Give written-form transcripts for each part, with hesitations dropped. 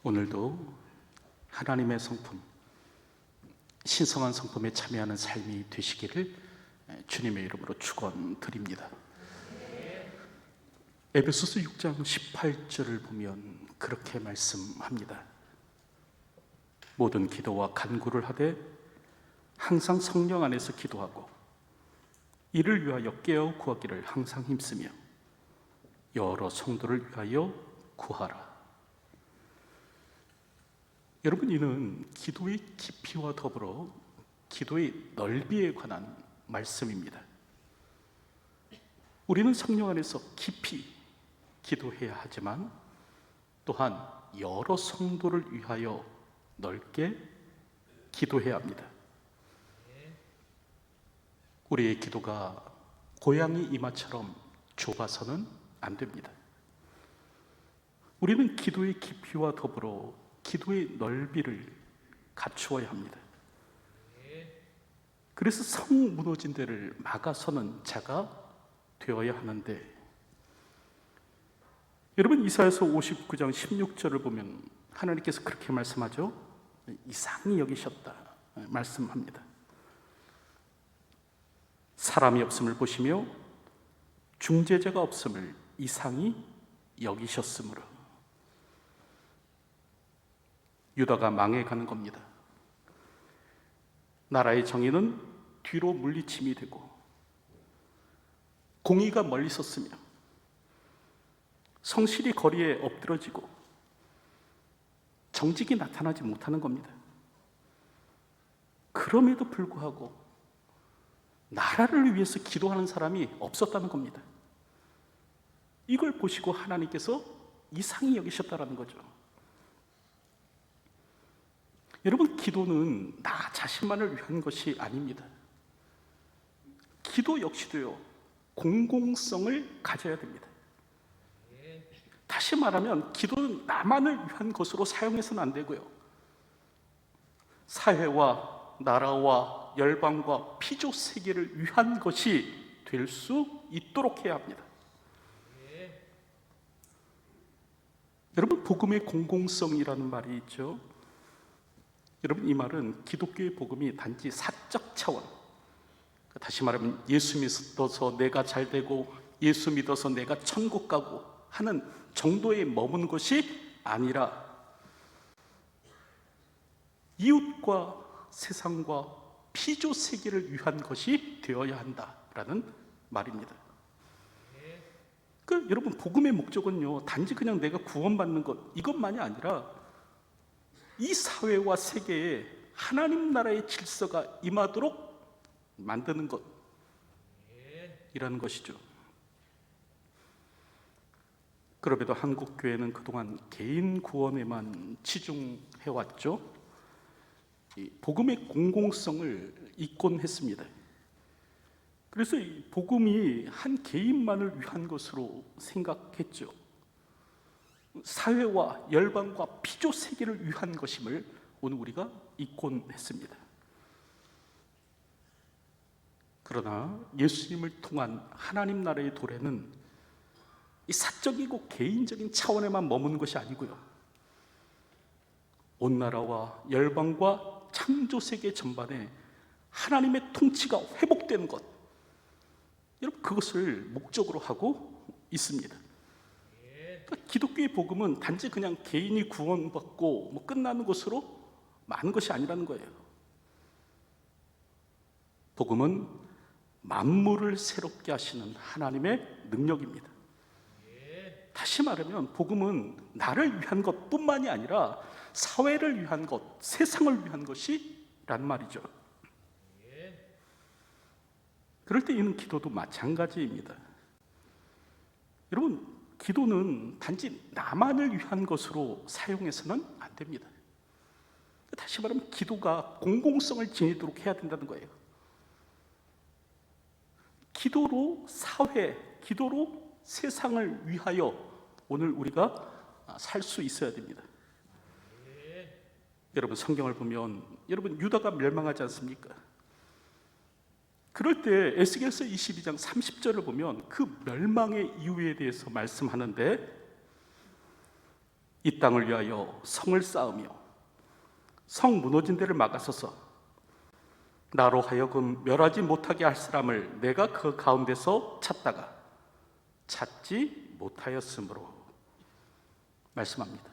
오늘도 하나님의 성품, 신성한 성품에 참여하는 삶이 되시기를 주님의 이름으로 축원드립니다. 에베소서 6장 18절을 보면 그렇게 말씀합니다. 모든 기도와 간구를 하되 항상 성령 안에서 기도하고 이를 위하여 깨어 구하기를 항상 힘쓰며 여러 성도를 위하여 구하라. 여러분, 이는 기도의 깊이와 더불어 기도의 넓이에 관한 말씀입니다. 우리는 성령 안에서 깊이 기도해야 하지만 또한 여러 성도를 위하여 넓게 기도해야 합니다. 우리의 기도가 고양이 이마처럼 좁아서는 안 됩니다. 우리는 기도의 깊이와 더불어 기도의 넓이를 갖추어야 합니다. 그래서 성 무너진 데를 막아서는 자가 되어야 하는데, 여러분, 이사야서 59장 16절을 보면 하나님께서 그렇게 말씀하죠. 이상히 여기셨다 말씀합니다. 사람이 없음을 보시며 중재자가 없음을 이상히 여기셨으므로. 유다가 망해가는 겁니다. 나라의 정의는 뒤로 물리침이 되고 공의가 멀리 섰으며 성실이 거리에 엎드러지고 정직이 나타나지 못하는 겁니다. 그럼에도 불구하고 나라를 위해서 기도하는 사람이 없었다는 겁니다. 이걸 보시고 하나님께서 이상히 여기셨다라는 거죠. 여러분, 기도는 나 자신만을 위한 것이 아닙니다. 기도 역시도요, 공공성을 가져야 됩니다. 다시 말하면 기도는 나만을 위한 것으로 사용해서는 안 되고요, 사회와 나라와 열방과 피조 세계를 위한 것이 될 수 있도록 해야 합니다. 여러분, 복음의 공공성이라는 말이 있죠. 여러분, 이 말은 기독교의 복음이 단지 사적 차원, 다시 말하면 예수 믿어서 내가 잘 되고 예수 믿어서 내가 천국 가고 하는 정도에 머문 것이 아니라 이웃과 세상과 피조 세계를 위한 것이 되어야 한다라는 말입니다. 여러분, 복음의 목적은요, 단지 그냥 내가 구원받는 것 이것만이 아니라 이 사회와 세계에 하나님 나라의 질서가 임하도록 만드는 것이라는 것이죠. 그럼에도 한국 교회는 그동안 개인 구원에만 치중해왔죠. 이 복음의 공공성을 잊곤 했습니다. 그래서 이 복음이 한 개인만을 위한 것으로 생각했죠. 사회와 열방과 피조 세계를 위한 것임을 오늘 우리가 잊곤 했습니다. 그러나 예수님을 통한 하나님 나라의 도래는 이 사적이고 개인적인 차원에만 머무는 것이 아니고요, 온 나라와 열방과 창조 세계 전반에 하나님의 통치가 회복되는 것, 여러분, 그것을 목적으로 하고 있습니다. 기독교의 복음은 단지 그냥 개인이 구원받고 끝나는 것으로 많은 것이 아니라는 거예요. 복음은 만물을 새롭게 하시는 하나님의 능력입니다. 다시 말하면 복음은 나를 위한 것뿐만이 아니라 사회를 위한 것, 세상을 위한 것이란 말이죠. 그럴 때 이는 기도도 마찬가지입니다. 여러분, 기도는 단지 나만을 위한 것으로 사용해서는 안 됩니다. 다시 말하면 기도가 공공성을 지니도록 해야 된다는 거예요. 기도로 사회, 기도로 세상을 위하여 오늘 우리가 살 수 있어야 됩니다. 여러분, 성경을 보면 여러분, 유다가 멸망하지 않습니까? 그럴 때 에스겔서 22장 30절을 보면 그 멸망의 이유에 대해서 말씀하는데, 이 땅을 위하여 성을 쌓으며 성 무너진 데를 막아서서 나로 하여금 멸하지 못하게 할 사람을 내가 그 가운데서 찾다가 찾지 못하였으므로 말씀합니다.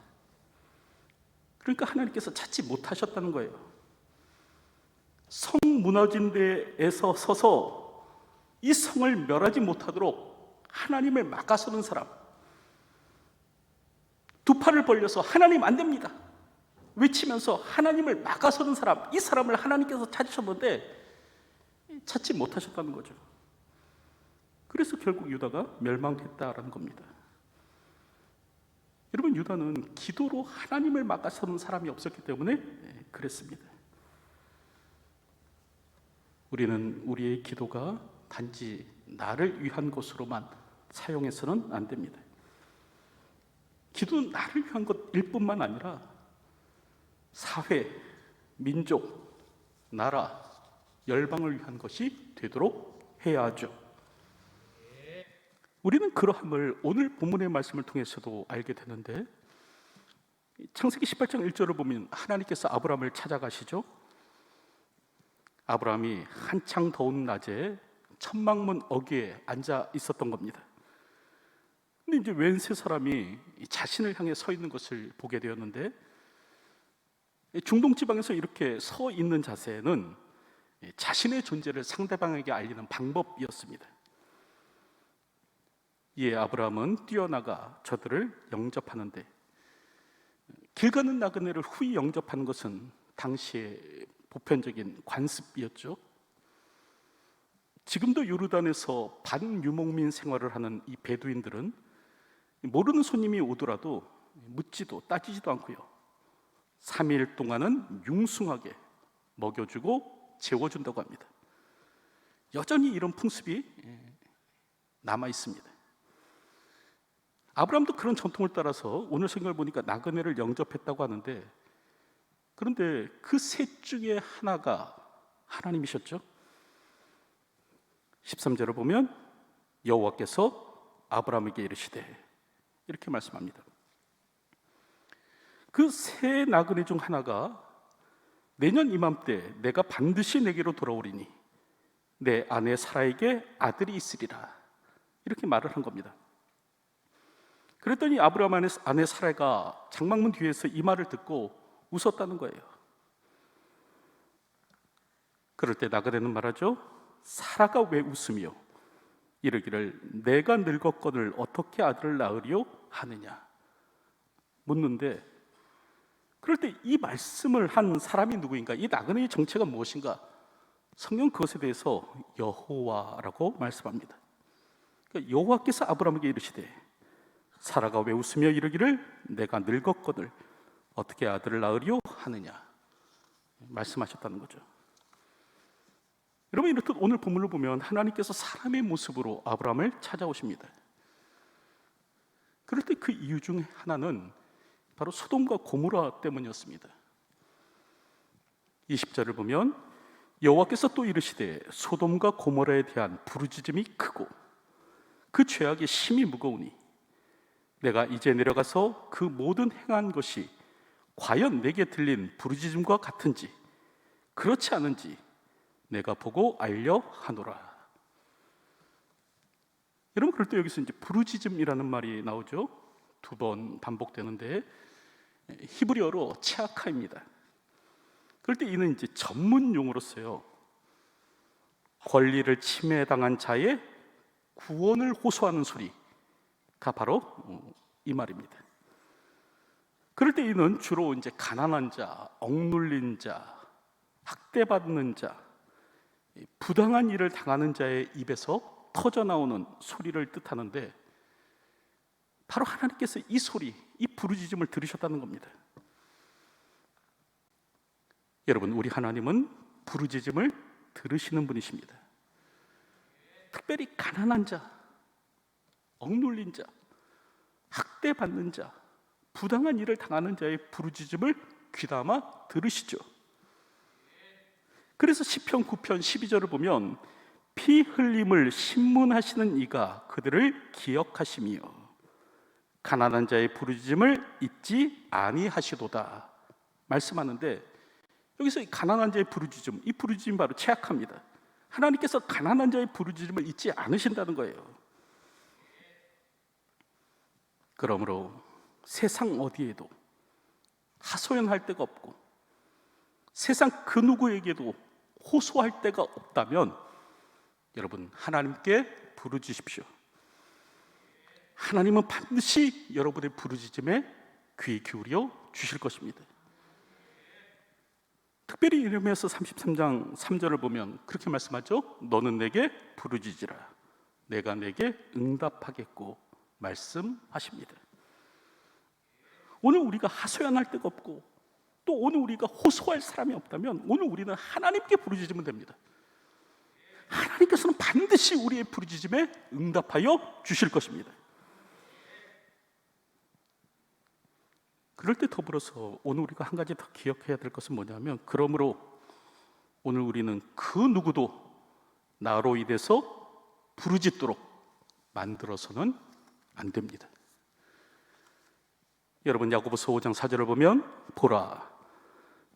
그러니까 하나님께서 찾지 못하셨다는 거예요. 성 무너진 데에서 서서 이 성을 멸하지 못하도록 하나님을 막아서는 사람, 두 팔을 벌려서 하나님 안 됩니다 외치면서 하나님을 막아서는 사람, 이 사람을 하나님께서 찾으셨는데 찾지 못하셨다는 거죠. 그래서 결국 유다가 멸망했다라는 겁니다. 여러분, 유다는 기도로 하나님을 막아서는 사람이 없었기 때문에 그랬습니다. 우리는 우리의 기도가 단지 나를 위한 것으로만 사용해서는 안 됩니다. 기도는 나를 위한 것일 뿐만 아니라 사회, 민족, 나라, 열방을 위한 것이 되도록 해야 하죠. 우리는 그러함을 오늘 본문의 말씀을 통해서도 알게 되는데, 창세기 18장 1절을 보면 하나님께서 아브라함을 찾아가시죠. 아브라함이 한창 더운 낮에 천막문 어귀에 앉아 있었던 겁니다. 근데 이제 웬 세 사람이 자신을 향해 서 있는 것을 보게 되었는데, 중동 지방에서 이렇게 서 있는 자세는 자신의 존재를 상대방에게 알리는 방법이었습니다. 이에 아브라함은 뛰어나가 저들을 영접하는데, 길 가는 나그네를 후히 영접하는 것은 당시의 보편적인 관습이었죠. 지금도 요르단에서 반유목민 생활을 하는 이 베두인들은 모르는 손님이 오더라도 묻지도 따지지도 않고요, 3일 동안은 융숭하게 먹여주고 재워준다고 합니다. 여전히 이런 풍습이 남아 있습니다. 아브라함도 그런 전통을 따라서 오늘 성경을 보니까 나그네를 영접했다고 하는데, 그런데 그 셋 중에 하나가 하나님이셨죠. 13절을 보면 여호와께서 아브라함에게 이르시되, 이렇게 말씀합니다. 그 세 나그네 중 하나가 내년 이맘때 내가 반드시 내게로 돌아오리니 내 아내 사라에게 아들이 있으리라, 이렇게 말을 한 겁니다. 그랬더니 아브라함의 아내 사라가 장막문 뒤에서 이 말을 듣고 웃었다는 거예요. 그럴 때 나그네는 말하죠. 사라가 왜 웃으며 이르기를 내가 늙었거늘 어떻게 아들을 낳으리요 하느냐 묻는데, 그럴 때 이 말씀을 한 사람이 누구인가, 이 나그네의 정체가 무엇인가, 성경 그것에 대해서 여호와라고 말씀합니다. 그러니까 여호와께서 아브라함에게 이르시되 사라가 왜 웃으며 이르기를 내가 늙었거늘 어떻게 아들을 낳으리요 하느냐 말씀하셨다는 거죠. 여러분, 이렇듯 오늘 본문을 보면 하나님께서 사람의 모습으로 아브라함을 찾아오십니다. 그럴 때 그 이유 중 하나는 바로 소돔과 고모라 때문이었습니다. 20절을 보면 여호와께서 또 이르시되 소돔과 고모라에 대한 부르짖음이 크고 그 죄악이 심히 무거우니 내가 이제 내려가서 그 모든 행한 것이 과연 내게 들린 부르짖음과 같은지 그렇지 않은지 내가 보고 알려 하노라. 여러분, 그럴 때 여기서 이제 부르짖음이라는 말이 나오죠. 2번 반복되는데 히브리어로 체아카입니다. 그럴 때 이는 이제 전문 용어로 써요. 권리를 침해당한 자의 구원을 호소하는 소리가 바로 이 말입니다. 그럴 때 이는 주로 이제 가난한 자, 억눌린 자, 학대받는 자, 부당한 일을 당하는 자의 입에서 터져 나오는 소리를 뜻하는데, 바로 하나님께서 이 소리, 이 부르짖음을 들으셨다는 겁니다. 여러분, 우리 하나님은 부르짖음을 들으시는 분이십니다. 특별히 가난한 자, 억눌린 자, 학대받는 자, 부당한 일을 당하는 자의 부르짖음을 귀담아 들으시죠. 그래서 시편 9편 12절을 보면 피 흘림을 신문하시는 이가 그들을 기억하시며 가난한 자의 부르짖음을 잊지 아니하시도다 말씀하는데, 여기서 이 가난한 자의 부르짖음, 이 부르짖음이 바로 최악합니다. 하나님께서 가난한 자의 부르짖음을 잊지 않으신다는 거예요. 그러므로 세상 어디에도 하소연할 데가 없고 세상 그 누구에게도 호소할 데가 없다면 여러분, 하나님께 부르짖으십시오. 하나님은 반드시 여러분의 부르짖음에 귀 기울여 주실 것입니다. 특별히 예레미야서 33장 3절을 보면 그렇게 말씀하죠. 너는 내게 부르짖으라, 내가 내게 응답하겠고 말씀하십니다. 오늘 우리가 하소연할 데가 없고 또 오늘 우리가 호소할 사람이 없다면 오늘 우리는 하나님께 부르짖으면 됩니다. 하나님께서는 반드시 우리의 부르짖음에 응답하여 주실 것입니다. 그럴 때 더불어서 오늘 우리가 한 가지 더 기억해야 될 것은 뭐냐면, 그러므로 오늘 우리는 그 누구도 나로 인해서 부르짖도록 만들어서는 안 됩니다. 여러분, 야고보서 5장 4절을 보면 보라,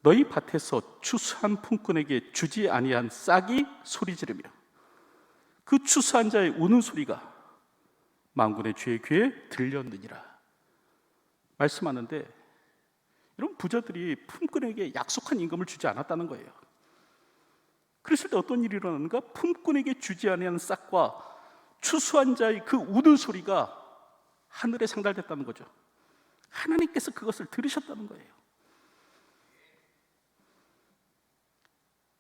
너희 밭에서 추수한 품꾼에게 주지 아니한 싹이 소리 지르며 그 추수한 자의 우는 소리가 만군의 주의 귀에 들렸느니라 말씀하는데, 여러분, 부자들이 품꾼에게 약속한 임금을 주지 않았다는 거예요. 그랬을 때 어떤 일이 일어나는가? 품꾼에게 주지 아니한 싹과 추수한 자의 그 우는 소리가 하늘에 상달됐다는 거죠. 하나님께서 그것을 들으셨다는 거예요.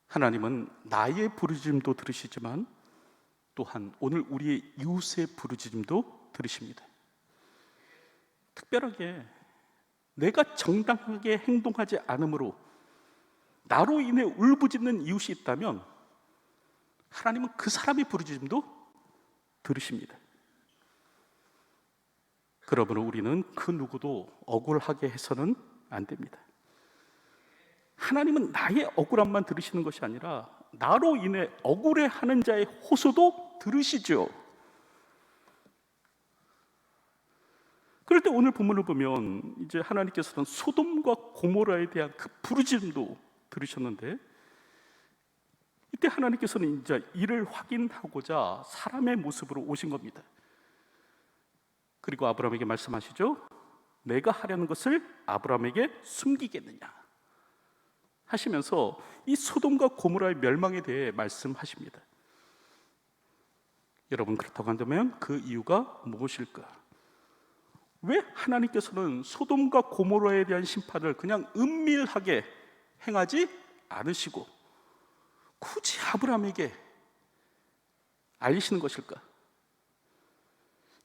하나님은 나의 부르짖음도 들으시지만 또한 오늘 우리의 이웃의 부르짖음도 들으십니다. 특별하게 내가 정당하게 행동하지 않으므로 나로 인해 울부짖는 이웃이 있다면 하나님은 그 사람의 부르짖음도 들으십니다. 그러므로 우리는 그 누구도 억울하게 해서는 안 됩니다. 하나님은 나의 억울함만 들으시는 것이 아니라 나로 인해 억울해하는 자의 호소도 들으시죠. 그럴 때 오늘 본문을 보면 이제 하나님께서는 소돔과 고모라에 대한 그 부르짖음도 들으셨는데, 이때 하나님께서는 이제 이를 확인하고자 사람의 모습으로 오신 겁니다. 그리고 아브라함에게 말씀하시죠. 내가 하려는 것을 아브라함에게 숨기겠느냐 하시면서 이 소돔과 고모라의 멸망에 대해 말씀하십니다. 여러분, 그렇다고 한다면 그 이유가 무엇일까? 왜 하나님께서는 소돔과 고모라에 대한 심판을 그냥 은밀하게 행하지 않으시고 굳이 아브라함에게 알리시는 것일까?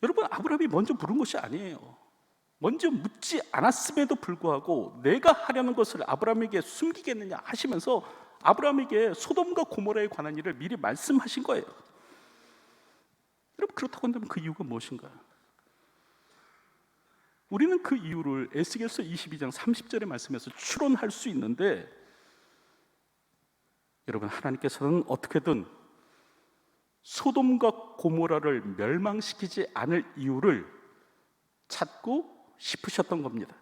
여러분, 아브라함이 먼저 물은 것이 아니에요. 먼저 묻지 않았음에도 불구하고 내가 하려는 것을 아브라함에게 숨기겠느냐 하시면서 아브라함에게 소돔과 고모라에 관한 일을 미리 말씀하신 거예요. 여러분, 그렇다고 한다면 그 이유가 무엇인가? 우리는 그 이유를 에스겔서 22장 30절의 말씀에서 추론할 수 있는데, 여러분, 하나님께서는 어떻게든 소돔과 고모라를 멸망시키지 않을 이유를 찾고 싶으셨던 겁니다.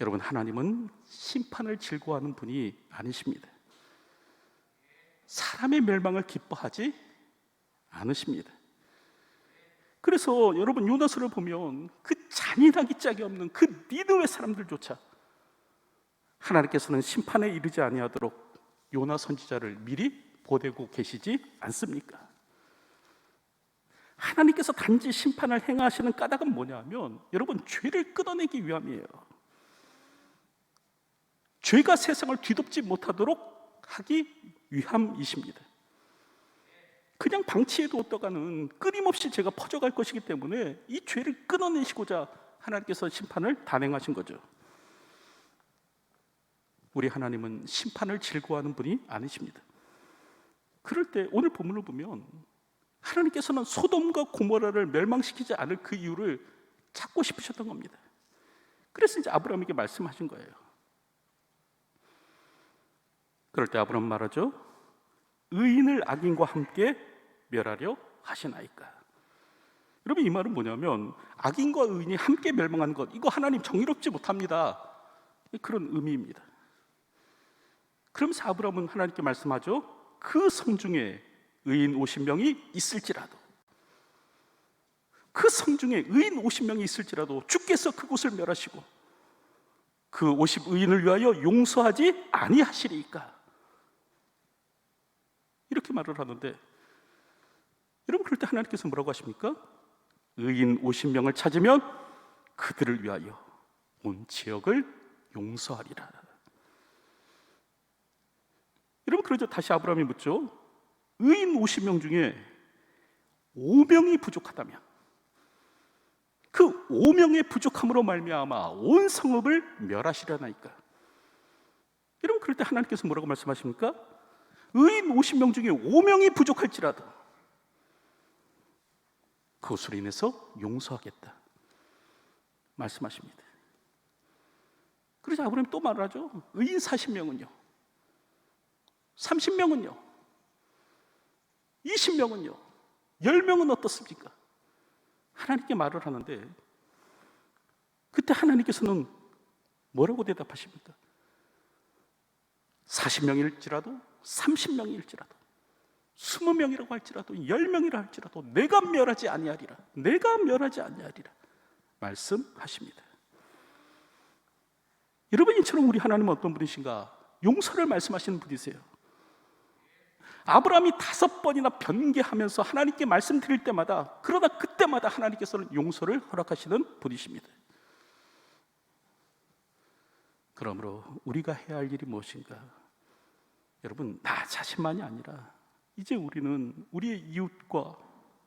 여러분, 하나님은 심판을 즐거워하는 분이 아니십니다. 사람의 멸망을 기뻐하지 않으십니다. 그래서 여러분, 요나서를 보면 그 잔인하기 짝이 없는 그 니느웨 사람들조차 하나님께서는 심판에 이르지 아니하도록 요나 선지자를 미리 보내고 계시지 않습니까? 하나님께서 단지 심판을 행하시는 까닭은 뭐냐면, 여러분, 죄를 끊어내기 위함이에요. 죄가 세상을 뒤덮지 못하도록 하기 위함이십니다. 그냥 방치해도 어떠가는 끊임없이 죄가 퍼져갈 것이기 때문에 이 죄를 끊어내시고자 하나님께서 심판을 단행하신 거죠. 우리 하나님은 심판을 즐거워하는 분이 아니십니다. 그럴 때 오늘 본문을 보면 하나님께서는 소돔과 고모라를 멸망시키지 않을 그 이유를 찾고 싶으셨던 겁니다. 그래서 이제 아브라함에게 말씀하신 거예요. 그럴 때 아브라함 말하죠. 의인을 악인과 함께 멸하려 하시나이까. 여러분, 이 말은 뭐냐면 악인과 의인이 함께 멸망하는 것, 이거 하나님 정의롭지 못합니다. 그런 의미입니다. 그러면서 아브라함은 하나님께 말씀하죠. 그 성 중에 의인 50명이 있을지라도, 그 성 중에 의인 50명이 있을지라도 주께서 그곳을 멸하시고 그 50 의인을 위하여 용서하지 아니하시리이까. 이렇게 말을 하는데, 여러분, 그럴 때 하나님께서 뭐라고 하십니까? 의인 50명을 찾으면 그들을 위하여 온 지역을 용서하리라. 여러분, 그러죠. 다시 아브라함이 묻죠. 의인 50명 중에 5명이 부족하다면, 그 5명의 부족함으로 말미암아 온 성읍을 멸하시려나이까. 여러분, 그럴 때 하나님께서 뭐라고 말씀하십니까? 의인 50명 중에 5명이 부족할지라도 그것으로 인해서 용서하겠다 말씀하십니다. 그래서 아브라함이 또 말을 하죠. 의인 40명은요, 30명은요, 20명은요, 10명은 어떻습니까? 하나님께 말을 하는데, 그때 하나님께서는 뭐라고 대답하십니까? 40명일지라도 30명일지라도 20명이라고 할지라도 10명이라 할지라도 내가 멸하지 아니하리라, 내가 멸하지 아니하리라 말씀하십니다. 여러분, 이처럼 우리 하나님은 어떤 분이신가? 용서를 말씀하시는 분이세요. 아브라함이 5번이나 변개하면서 하나님께 말씀드릴 때마다, 그러다 그때마다 하나님께서는 용서를 허락하시는 분이십니다. 그러므로 우리가 해야 할 일이 무엇인가? 여러분, 나 자신만이 아니라 이제 우리는 우리의 이웃과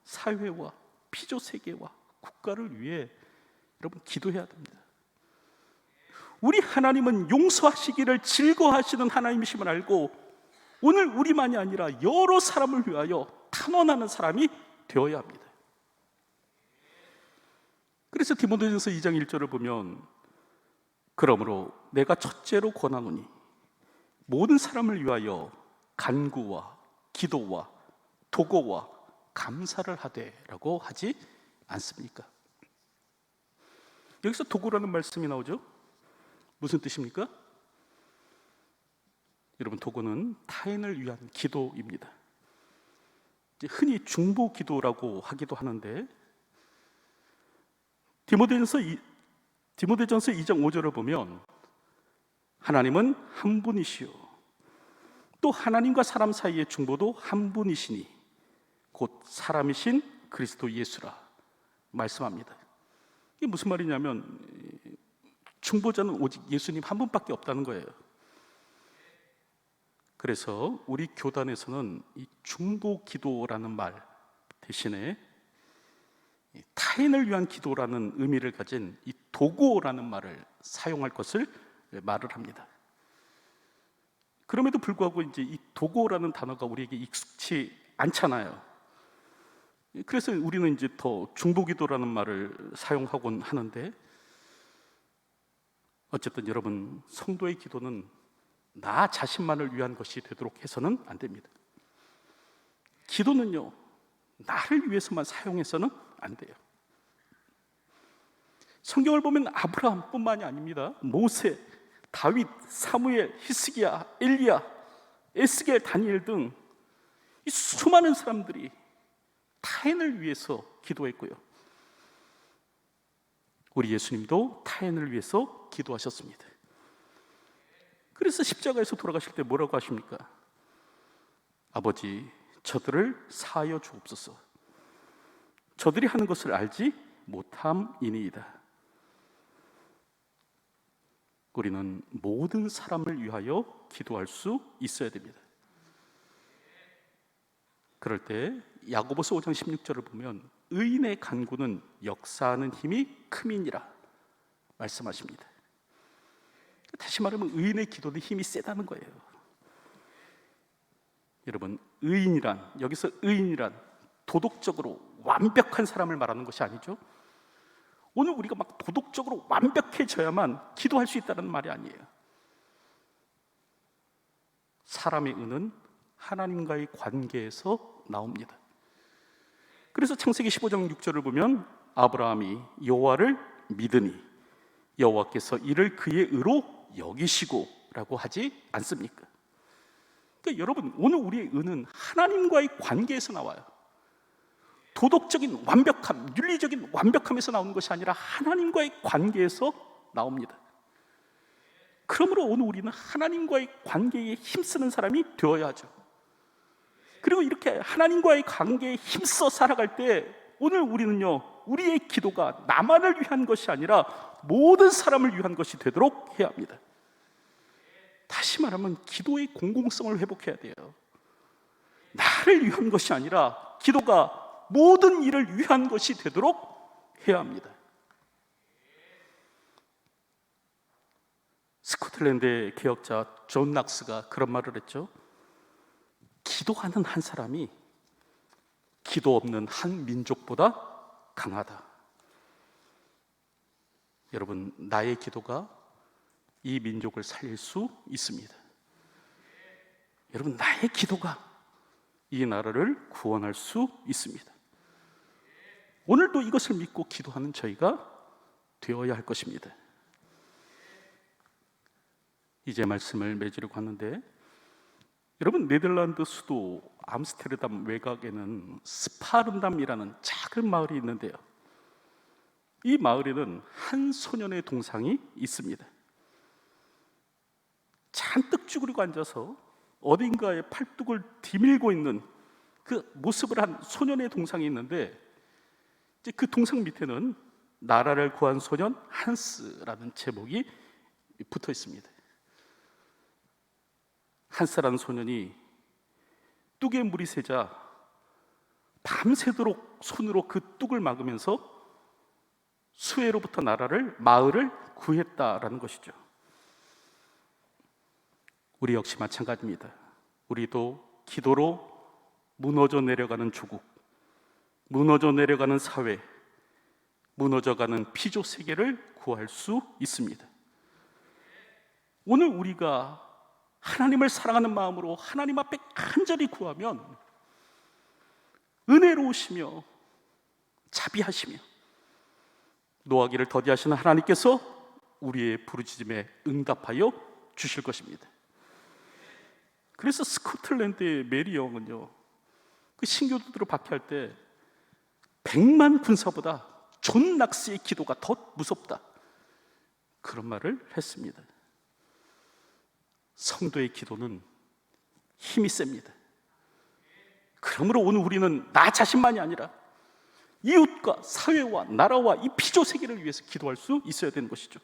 사회와 피조 세계와 국가를 위해 여러분 기도해야 됩니다. 우리 하나님은 용서하시기를 즐거워하시는 하나님이심을 알고 오늘 우리만이 아니라 여러 사람을 위하여 탄원하는 사람이 되어야 합니다. 그래서 디모데전서 2장 1절을 보면, 그러므로 내가 첫째로 권하노니 모든 사람을 위하여 간구와 기도와 도고와 감사를 하되라고 하지 않습니까? 여기서 도고라는 말씀이 나오죠. 무슨 뜻입니까? 여러분, 도고는 타인을 위한 기도입니다. 흔히 중보 기도라고 하기도 하는데, 디모데전서 2장 5절을 보면 하나님은 한 분이시요 또 하나님과 사람 사이의 중보도 한 분이시니 곧 사람이신 그리스도 예수라 말씀합니다. 이게 무슨 말이냐면 중보자는 오직 예수님 한 분밖에 없다는 거예요. 그래서 우리 교단에서는 이 중보 기도라는 말 대신에 타인을 위한 기도라는 의미를 가진 이 도고라는 말을 사용할 것을 말을 합니다. 그럼에도 불구하고 이제 이 도고라는 단어가 우리에게 익숙치 않잖아요. 그래서 우리는 이제 더 중보기도라는 말을 사용하곤 하는데, 어쨌든 여러분, 성도의 기도는 나 자신만을 위한 것이 되도록 해서는 안 됩니다. 기도는요, 나를 위해서만 사용해서는 안 돼요. 성경을 보면 아브라함뿐만이 아닙니다. 모세, 다윗, 사무엘, 히스기야, 엘리야, 에스겔, 다니엘 등 이 수많은 사람들이 타인을 위해서 기도했고요. 우리 예수님도 타인을 위해서 기도하셨습니다. 그래서 십자가에서 돌아가실 때 뭐라고 하십니까? 아버지, 저들을 사하여 주옵소서. 저들이 하는 것을 알지 못함이니이다. 우리는 모든 사람을 위하여 기도할 수 있어야 됩니다. 그럴 때 야고보서 5장 16절을 보면 의인의 간구는 역사하는 힘이 큼이니라 말씀하십니다. 다시 말하면 의인의 기도는 힘이 세다는 거예요. 여러분, 의인이란, 여기서 의인이란 도덕적으로 완벽한 사람을 말하는 것이 아니죠. 오늘 우리가 막 도덕적으로 완벽해져야만 기도할 수 있다는 말이 아니에요. 사람의 의는 하나님과의 관계에서 나옵니다. 그래서 창세기 15장 6절을 보면 아브라함이 여호와를 믿으니 여호와께서 이를 그의 의로 여기시고 라고 하지 않습니까? 그러니까 여러분, 오늘 우리의 의는 하나님과의 관계에서 나와요. 도덕적인 완벽함, 윤리적인 완벽함에서 나오는 것이 아니라 하나님과의 관계에서 나옵니다. 그러므로 오늘 우리는 하나님과의 관계에 힘쓰는 사람이 되어야 하죠. 그리고 이렇게 하나님과의 관계에 힘써 살아갈 때 오늘 우리는요, 우리의 기도가 나만을 위한 것이 아니라 모든 사람을 위한 것이 되도록 해야 합니다. 다시 말하면 기도의 공공성을 회복해야 돼요. 나를 위한 것이 아니라 기도가 모든 일을 위한 것이 되도록 해야 합니다. 스코틀랜드의 개혁자 존 낙스가 그런 말을 했죠. 기도하는 한 사람이 기도 없는 한 민족보다 강하다. 여러분, 나의 기도가 이 민족을 살릴 수 있습니다. 여러분, 나의 기도가 이 나라를 구원할 수 있습니다. 오늘도 이것을 믿고 기도하는 저희가 되어야 할 것입니다. 이제 말씀을 맺으려고 하는데, 여러분, 네덜란드 수도 암스테르담 외곽에는 스파른담이라는 작은 마을이 있는데요, 이 마을에는 한 소년의 동상이 있습니다. 잔뜩 쭈그리고 앉아서 어딘가에 팔뚝을 디밀고 있는 그 모습을 한 소년의 동상이 있는데, 이제 그 동상 밑에는 나라를 구한 소년 한스라는 제목이 붙어 있습니다. 한스라는 소년이 뚝에 물이 새자 밤새도록 손으로 그 뚝을 막으면서 수해로부터 마을을 구했다라는 것이죠. 우리 역시 마찬가지입니다. 우리도 기도로 무너져 내려가는 조국, 무너져 내려가는 사회, 무너져가는 피조 세계를 구할 수 있습니다. 오늘 우리가 하나님을 사랑하는 마음으로 하나님 앞에 간절히 구하면 은혜로우시며 자비하시며 노하기를 더디하시는 하나님께서 우리의 부르짖음에 응답하여 주실 것입니다. 그래서 스코틀랜드의 메리 영은요, 그 신교도들을 박해할 때 100만 군사보다 존 낙스의 기도가 더 무섭다, 그런 말을 했습니다. 성도의 기도는 힘이 셉니다. 그러므로 오늘 우리는 나 자신만이 아니라 이웃과 사회와 나라와 이 피조 세계를 위해서 기도할 수 있어야 되는 것이죠.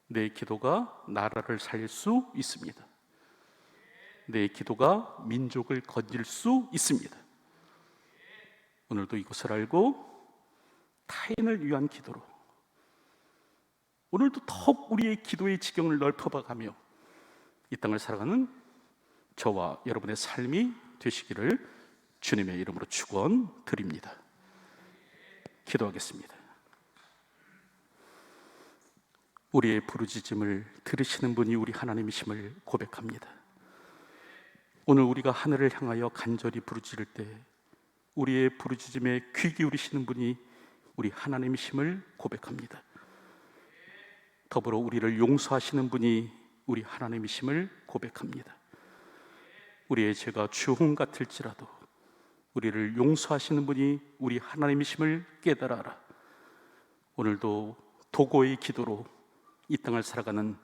내 기도가 나라를 살릴 수 있습니다. 내 기도가 민족을 건질 수 있습니다. 오늘도 이것을 알고 타인을 위한 기도로 오늘도 더욱 우리의 기도의 지경을 넓혀가며 이 땅을 살아가는 저와 여러분의 삶이 되시기를 주님의 이름으로 축원드립니다. 기도하겠습니다. 우리의 부르짖음을 들으시는 분이 우리 하나님이심을 고백합니다. 오늘 우리가 하늘을 향하여 간절히 부르짖을 때 우리의 부르짖음에 귀 기울이시는 분이 우리 하나님이심을 고백합니다. 더불어 우리를 용서하시는 분이 우리 하나님이심을 고백합니다. 우리의 죄가 주홍 같을지라도 우리를 용서하시는 분이 우리 하나님이심을 깨달아라. 오늘도 도고의 기도로 이 땅을 살아가는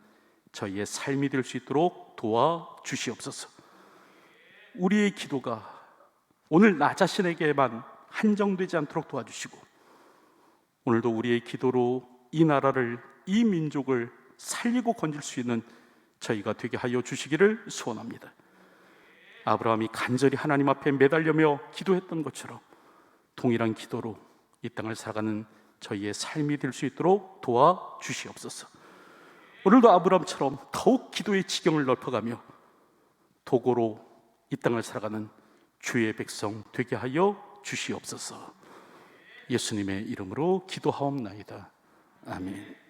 저희의 삶이 될 수 있도록 도와주시옵소서. 우리의 기도가 오늘 나 자신에게만 한정되지 않도록 도와주시고, 오늘도 우리의 기도로 이 나라를, 이 민족을 살리고 건질 수 있는 저희가 되게 하여 주시기를 소원합니다. 아브라함이 간절히 하나님 앞에 매달려며 기도했던 것처럼 동일한 기도로 이 땅을 살아가는 저희의 삶이 될 수 있도록 도와주시옵소서. 오늘도 아브라함처럼 더욱 기도의 지경을 넓혀가며 도고로 이 땅을 살아가는 주의 백성 되게 하여 주시옵소서. 예수님의 이름으로 기도하옵나이다. 아멘.